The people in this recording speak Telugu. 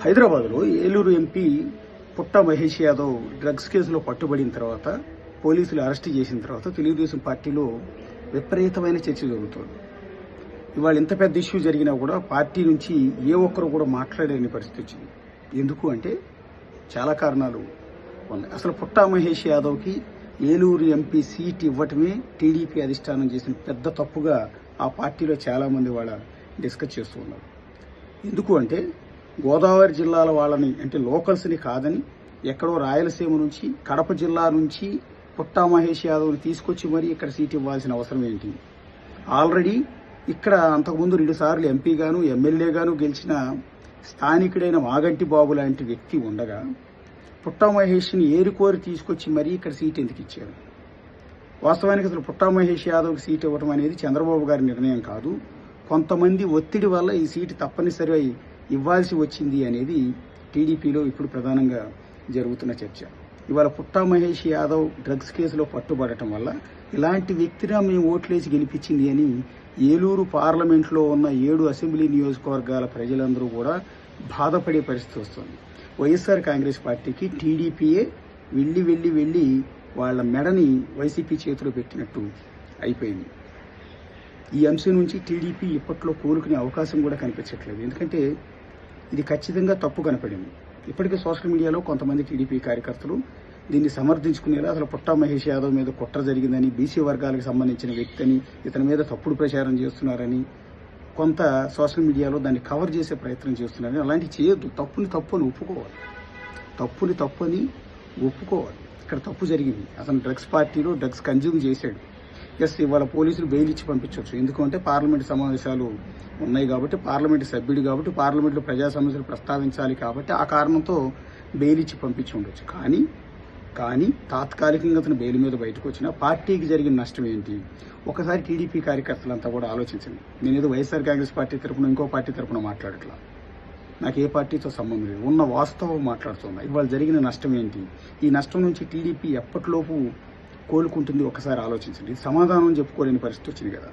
హైదరాబాద్లో ఏలూరు ఎంపీ పుట్ట మహేష్ యాదవ్ డ్రగ్స్ కేసులో పట్టుబడిన తర్వాత పోలీసులు అరెస్ట్ చేసిన తర్వాత తెలుగుదేశం పార్టీలో విపరీతమైన చర్చ జరుగుతోంది. ఇవాళ ఇంత పెద్ద ఇష్యూ జరిగినా కూడా పార్టీ నుంచి ఏ ఒక్కరు కూడా మాట్లాడలేని పరిస్థితి వచ్చింది. ఎందుకు అంటే చాలా కారణాలు ఉన్నాయి. అసలు పుట్ట మహేష్ యాదవ్కి ఏలూరు ఎంపీ సీట్ ఇవ్వటమే టీడీపీ అధిష్టానం చేసిన పెద్ద తప్పుగా ఆ పార్టీలో చాలామంది వాళ్ళ డిస్కస్ చేస్తూ ఉన్నారు. ఎందుకు అంటే గోదావరి జిల్లాల వాళ్ళని అంటే లోకల్స్ని కాదని ఎక్కడో రాయలసీమ నుంచి కడప జిల్లా నుంచి పుట్టా మహేష్ యాదవ్ని తీసుకొచ్చి మరీ ఇక్కడ సీట్ ఇవ్వాల్సిన అవసరం ఏంటి? ఆల్రెడీ ఇక్కడ అంతకుముందు 2 సార్లు ఎంపీగాను ఎమ్మెల్యేగాను గెలిచిన స్థానికుడైన మాగంటి బాబు లాంటి వ్యక్తి ఉండగా పుట్టా మహేష్ని ఏరుకోరి తీసుకొచ్చి మరీ ఇక్కడ సీట్ ఎందుకు ఇచ్చారు? వాస్తవానికి అసలు పుట్టా మహేష్ యాదవ్కి సీట్ ఇవ్వడం అనేది చంద్రబాబు గారి నిర్ణయం కాదు. కొంతమంది ఒత్తిడి వల్ల ఈ సీటు తప్పనిసరి ఇవ్వాల్సి వచ్చింది అనేది టీడీపీలో ఇప్పుడు ప్రధానంగా జరుగుతున్న చర్చ. ఇవాళ పుట్టా మహేష్ యాదవ్ డ్రగ్స్ కేసులో పట్టుబడటం వల్ల ఇలాంటి వ్యక్తిగా మేము ఓట్లేసి గెలిపించింది అని ఏలూరు పార్లమెంట్లో ఉన్న 7 అసెంబ్లీ నియోజకవర్గాల ప్రజలందరూ కూడా బాధపడే పరిస్థితి వస్తుంది. వైఎస్ఆర్ కాంగ్రెస్ పార్టీకి టీడీపీయే వెళ్ళి వాళ్ళ మెడని వైసీపీ చేతిలో పెట్టినట్టు అయిపోయింది. ఈ అంశం నుంచి టీడీపీ ఇప్పట్లో కోలుకునే అవకాశం కూడా కనిపించట్లేదు. ఎందుకంటే ఇది ఖచ్చితంగా తప్పు కనపడింది. ఇప్పటికే సోషల్ మీడియాలో కొంతమంది టీడీపీ కార్యకర్తలు దీన్ని సమర్థించుకునేలా అసలు పుట్టా మహేష్ యాదవ్ మీద కుట్ర జరిగిందని, బీసీ వర్గాలకు సంబంధించిన వ్యక్తిని, ఇతని మీద తప్పుడు ప్రచారం చేస్తున్నారని కొంత సోషల్ మీడియాలో దాన్ని కవర్ చేసే ప్రయత్నం చేస్తున్నారని. అలాంటివి చేయొద్దు. తప్పుని తప్పని ఒప్పుకోవాలి. ఇక్కడ తప్పు జరిగింది. అతను డ్రగ్స్ పార్టీలో డ్రగ్స్ కన్జ్యూమ్ చేశాడు. ఇవాళ పోలీసులు బెయిల్ ఇచ్చి పంపించవచ్చు. ఎందుకంటే పార్లమెంటు సమావేశాలు ఉన్నాయి కాబట్టి, పార్లమెంటు సభ్యుడు కాబట్టి, పార్లమెంట్లో ప్రజా సమస్యలు ప్రస్తావించాలి కాబట్టి ఆ కారణంతో బెయిల్ ఇచ్చి పంపించి ఉండొచ్చు. కానీ తాత్కాలికంగా అతను బెయిల్ మీద బయటకు వచ్చినా పార్టీకి జరిగిన నష్టం ఏంటి? ఒకసారి టీడీపీ కార్యకర్తలంతా కూడా ఆలోచించండి. నేనేదో వైఎస్ఆర్ కాంగ్రెస్ పార్టీ తరఫున ఇంకో పార్టీ తరఫున మాట్లాడట్లా. నాకు ఏ పార్టీతో సంబంధం లేదు. ఉన్న వాస్తవం మాట్లాడుతున్నా. ఇవాళ జరిగిన నష్టం ఏంటి? ఈ నష్టం నుంచి టీడీపీ ఎప్పటిలోపు కోలుకుంటుంది ఒకసారి ఆలోచించండి. సమాధానం చెప్పుకోలేని పరిస్థితి వచ్చింది కదా.